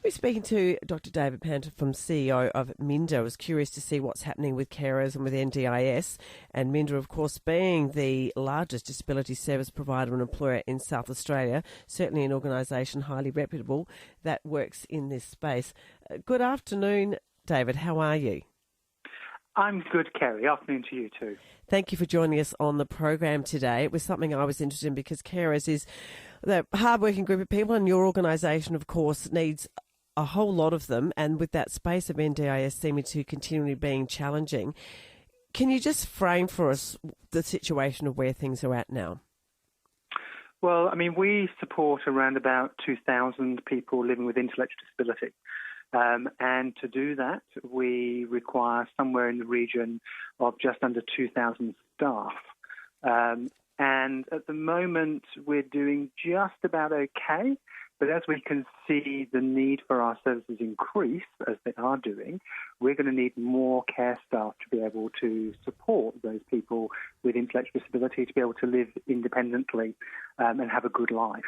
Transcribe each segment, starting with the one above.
We're speaking to Dr. David Panter from CEO of Minda. I was curious to see what's happening with carers and with NDIS, and Minda, of course, being the largest disability service provider and employer in South Australia, certainly an organisation highly reputable that works in this space. Good afternoon, David. How are you? I'm good, Kerrie. Afternoon to you too. Thank you for joining us on the program today. It was something I was interested in because carers is the hard-working group of people, and your organisation, of course, needs a whole lot of them, and with that space of NDIS seeming to continually being challenging. Can you just frame for us the situation of where things are at now? Well, I mean, we support around about 2,000 people living with intellectual disability. And to do that, we require somewhere in the region of just under 2,000 staff. And at the moment, we're doing just about okay. But as we can see the need for our services increase, as they are doing, we're going to need more care staff to be able to support those people with intellectual disability to be able to live independently and have a good life.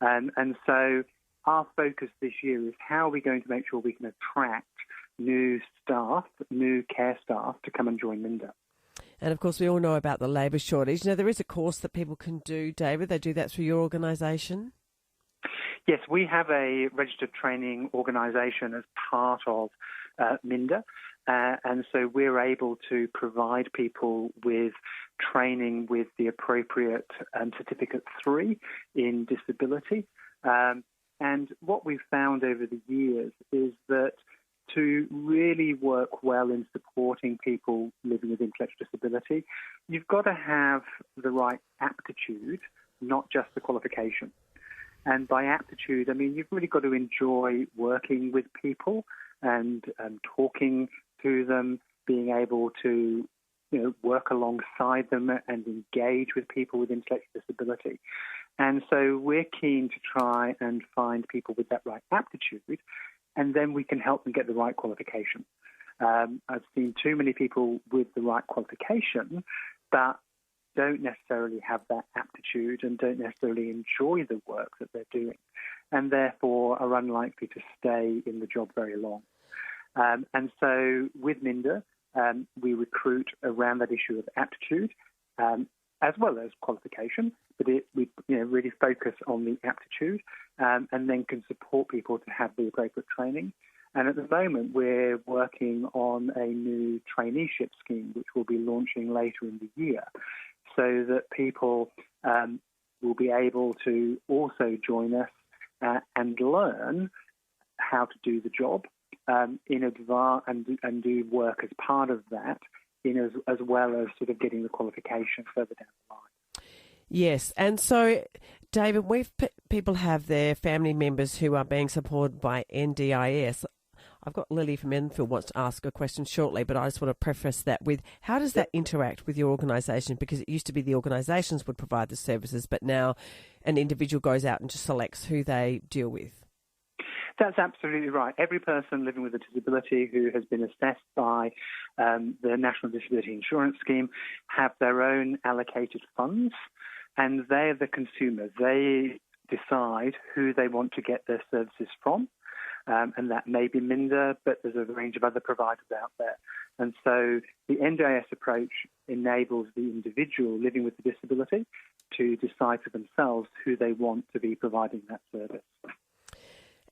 And so our focus this year is how are we going to make sure we can attract new staff, new care staff to come and join Minda. And of course, we all know about the labour shortage. Now, there is a course that people can do, David. They do that through your organisation? Yes, we have a registered training organisation as part of Minda, and so we're able to provide people with training with the appropriate Certificate 3 in disability. And what we've found over the years is that to really work well in supporting people living with intellectual disability, you've got to have the right aptitude, not just the qualification. And by aptitude, I mean you've really got to enjoy working with people and talking to them, being able to work alongside them and engage with people with intellectual disability. And so we're keen to try and find people with that right aptitude, and then we can help them get the right qualification. I've seen too many people with the right qualification, but don't necessarily have that aptitude and don't necessarily enjoy the work that they're doing, and therefore are unlikely to stay in the job very long. And so with Minda, we recruit around that issue of aptitude as well as qualification, but we really focus on the aptitude and then can support people to have the appropriate training. And at the moment, we're working on a new traineeship scheme, which will be launching later in the year, so that people will be able to also join us and learn how to do the job in advance and do work as part of that, as well as sort of getting the qualification further down the line. Yes, and so, David, people have their family members who are being supported by NDIS. I've got Lily from Enfield wants to ask a question shortly, but I just want to preface that with how does that interact with your organisation? Because it used to be the organisations would provide the services, but now an individual goes out and just selects who they deal with. That's absolutely right. Every person living with a disability who has been assessed by the National Disability Insurance Scheme have their own allocated funds, and they're the consumers. They decide who they want to get their services from. And that may be Minda, but there's a range of other providers out there. And so the NDIS approach enables the individual living with the disability to decide for themselves who they want to be providing that service.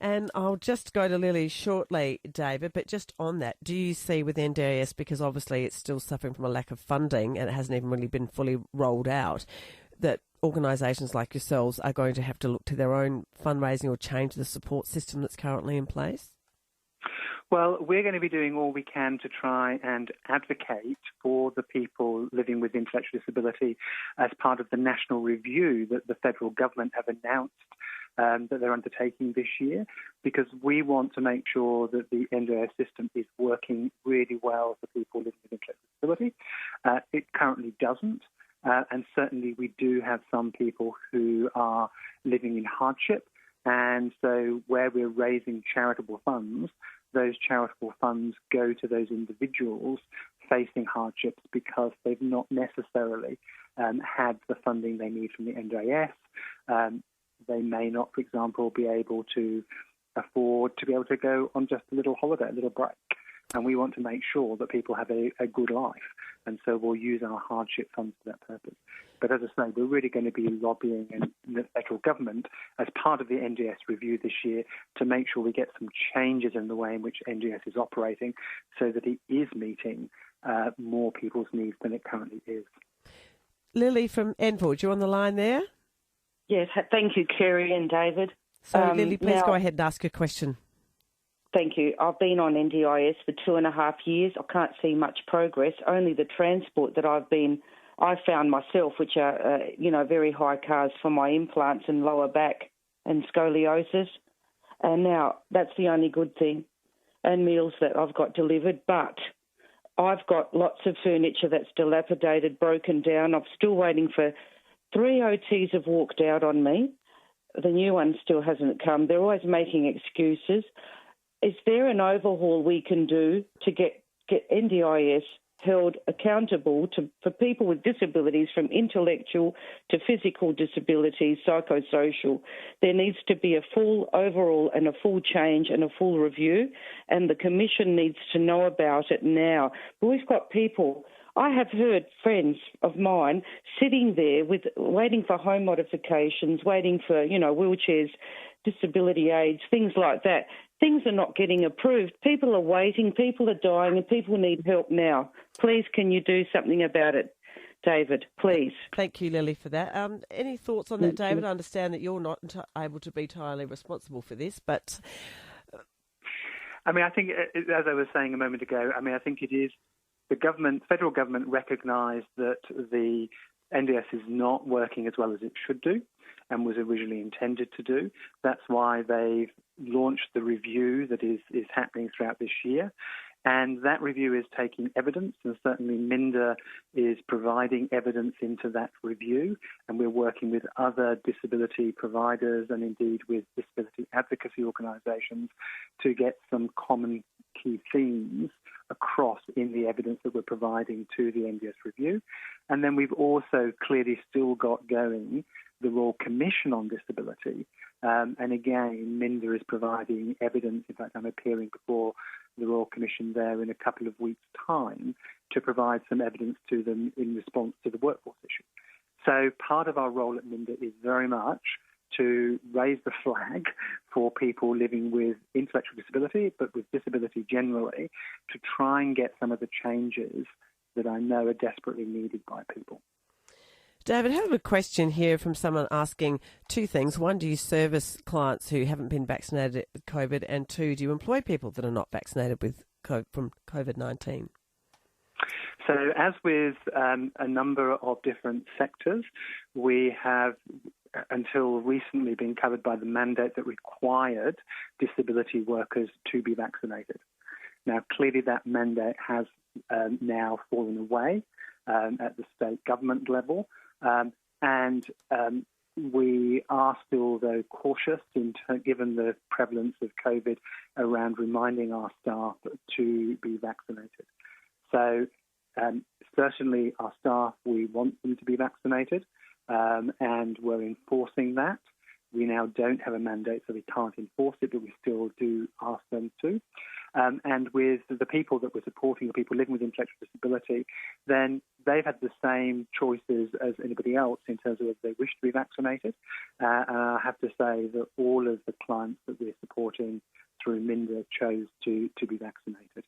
And I'll just go to Lily shortly, David, but just on that, do you see with NDIS, because obviously it's still suffering from a lack of funding and it hasn't even really been fully rolled out, that organisations like yourselves are going to have to look to their own fundraising or change the support system that's currently in place? Well, we're going to be doing all we can to try and advocate for the people living with intellectual disability as part of the national review that the federal government have announced that they're undertaking this year, because we want to make sure that the NDIS system is working really well for people living with intellectual disability. It currently doesn't. And certainly we do have some people who are living in hardship. And so where we're raising charitable funds, those charitable funds go to those individuals facing hardships because they've not necessarily had the funding they need from the NDIS. They may not, for example, be able to afford to be able to go on just a little holiday, a little break. And we want to make sure that people have a good life. And so we'll use our hardship funds for that purpose. But as I say, we're really going to be lobbying in the federal government as part of the NDIS review this year to make sure we get some changes in the way in which NDIS is operating so that it is meeting more people's needs than it currently is. Lily from Enfield, you're on the line there? Yes, thank you, Kerrie and David. So, Lily, please go ahead and ask your question. Thank you. I've been on NDIS for 2.5 years. I can't see much progress. Only the transport that I found myself, which are, very high cars for my implants and lower back and scoliosis. And now that's the only good thing. And meals that I've got delivered. But I've got lots of furniture that's dilapidated, broken down. I'm still waiting for 3 OTs have walked out on me. The new one still hasn't come. They're always making excuses. Is there an overhaul we can do to get NDIS held accountable for people with disabilities, from intellectual to physical disabilities, psychosocial? There needs to be a full overhaul and a full change and a full review, and the Commission needs to know about it now. But we've got people, I have heard friends of mine sitting there waiting for home modifications, waiting for, wheelchairs, disability aids, things like that. Things are not getting approved. People are waiting, people are dying, and people need help now. Please, can you do something about it, David, please? Thank you, Lily, for that. Any thoughts on that, David? I understand that you're not able to be entirely responsible for this, but... I think, as I was saying a moment ago, I think it is the federal government recognised that the NDIS is not working as well as it should do and was originally intended to do. That's why they've launched the review that is happening throughout this year. And that review is taking evidence, and certainly Minda is providing evidence into that review. And we're working with other disability providers and indeed with disability advocacy organisations to get some common key themes across in the evidence that we're providing to the NDIS review. And then we've also clearly still got going the Royal Commission on Disability. And again, Minda is providing evidence. In fact, I'm appearing before the Royal Commission there in a couple of weeks' time to provide some evidence to them in response to the workforce issue. So part of our role at Minda is very much to raise the flag for people living with intellectual disability, but with disability generally, to try and get some of the changes that I know are desperately needed by people. David, I have a question here from someone asking 2 things. 1, do you service clients who haven't been vaccinated with COVID? And 2, do you employ people that are not vaccinated with from COVID-19? So as with a number of different sectors, we have until recently been covered by the mandate that required disability workers to be vaccinated. Now, clearly that mandate has now fallen away at the state government level. And we are still, though, cautious given the prevalence of COVID around reminding our staff to be vaccinated. So certainly our staff, we want them to be vaccinated, and we're enforcing that. We now don't have a mandate, so we can't enforce it, but we still do ask them to. And with the people that we're supporting, the people living with intellectual disability, then they've had the same choices as anybody else in terms of whether they wish to be vaccinated. And I have to say that all of the clients that we're supporting through Minda chose to be vaccinated.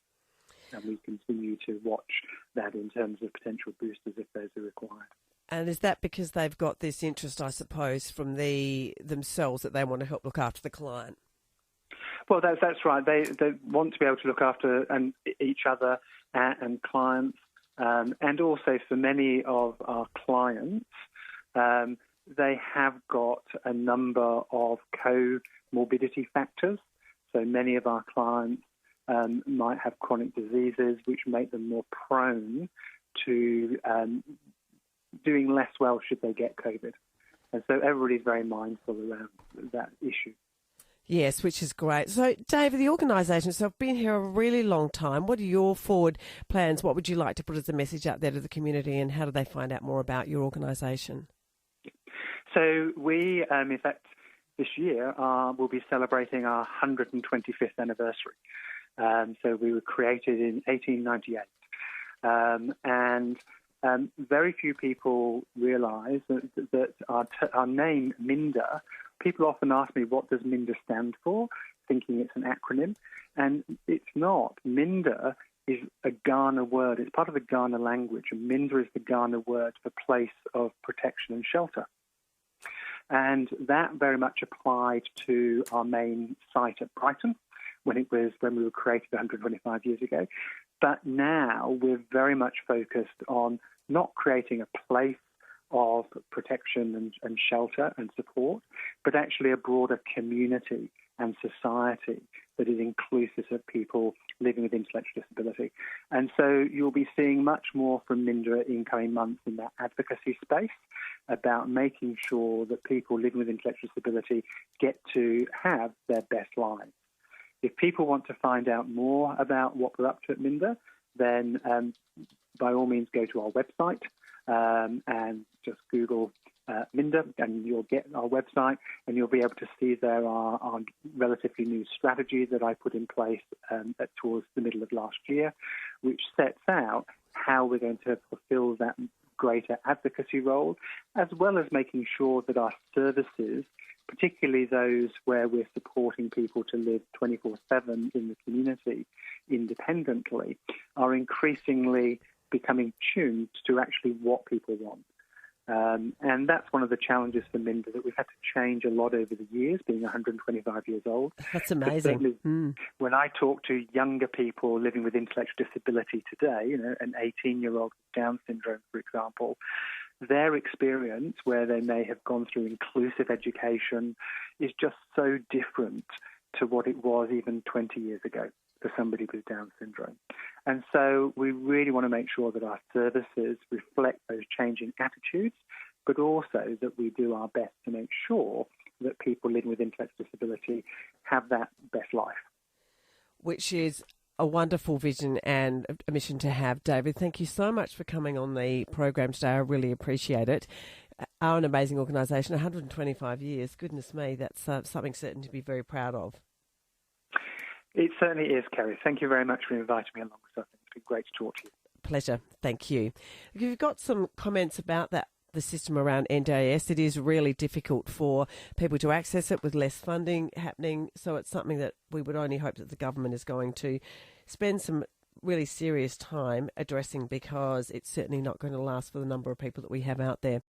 And we continue to watch that in terms of potential boosters if those are required. And is that because they've got this interest, I suppose, from themselves that they want to help look after the client? Well, that's right. They want to be able to look after each other and clients. And also for many of our clients, they have got a number of comorbidity factors. So many of our clients might have chronic diseases which make them more prone to doing less well should they get COVID. And so everybody's very mindful around that issue. Yes, which is great. So, David, the organisation, so I've been here a really long time. What are your forward plans? What would you like to put as a message out there to the community, and how do they find out more about your organisation? So we, in fact, this year, we'll be celebrating our 125th anniversary. So we were created in 1898. Very few people realise that our name, Minda, people often ask me, what does Minda stand for, thinking it's an acronym. And it's not. Minda is a Ghana word. It's part of the Ghana language. And Minda is the Ghana word for place of protection and shelter. And that very much applied to our main site at Brighton when we were created 125 years ago. But now we're very much focused on not creating a place of protection and shelter and support, but actually a broader community and society that is inclusive of people living with intellectual disability. And so you'll be seeing much more from Minda in coming months in that advocacy space about making sure that people living with intellectual disability get to have their best lives. If people want to find out more about what we're up to at Minda, then by all means go to our website and just Google Minda, and you'll get our website, and you'll be able to see there are relatively new strategies that I put in place towards the middle of last year, which sets out how we're going to fulfill that greater advocacy role, as well as making sure that our services, particularly those where we're supporting people to live 24/7 in the community independently, are increasingly becoming tuned to actually what people want. And that's one of the challenges for Minda, that we've had to change a lot over the years, being 125 years old. That's amazing. When I talk to younger people living with intellectual disability today, an 18-year-old with Down syndrome, for example, their experience, where they may have gone through inclusive education, is just so different to what it was even 20 years ago for somebody with Down syndrome. And so we really want to make sure that our services reflect those changing attitudes, but also that we do our best to make sure that people living with intellectual disability have that best life. Which is a wonderful vision and a mission to have. David, thank you so much for coming on the program today. I really appreciate it. Are an amazing organisation, 125 years. Goodness me, that's something certain to be very proud of. It certainly is, Kerrie. Thank you very much for inviting me along. It's been great to talk to you. Pleasure. Thank you. If you've got some comments about the system around NDIS, it is really difficult for people to access it with less funding happening. So it's something that we would only hope that the government is going to spend some really serious time addressing, because it's certainly not going to last for the number of people that we have out there.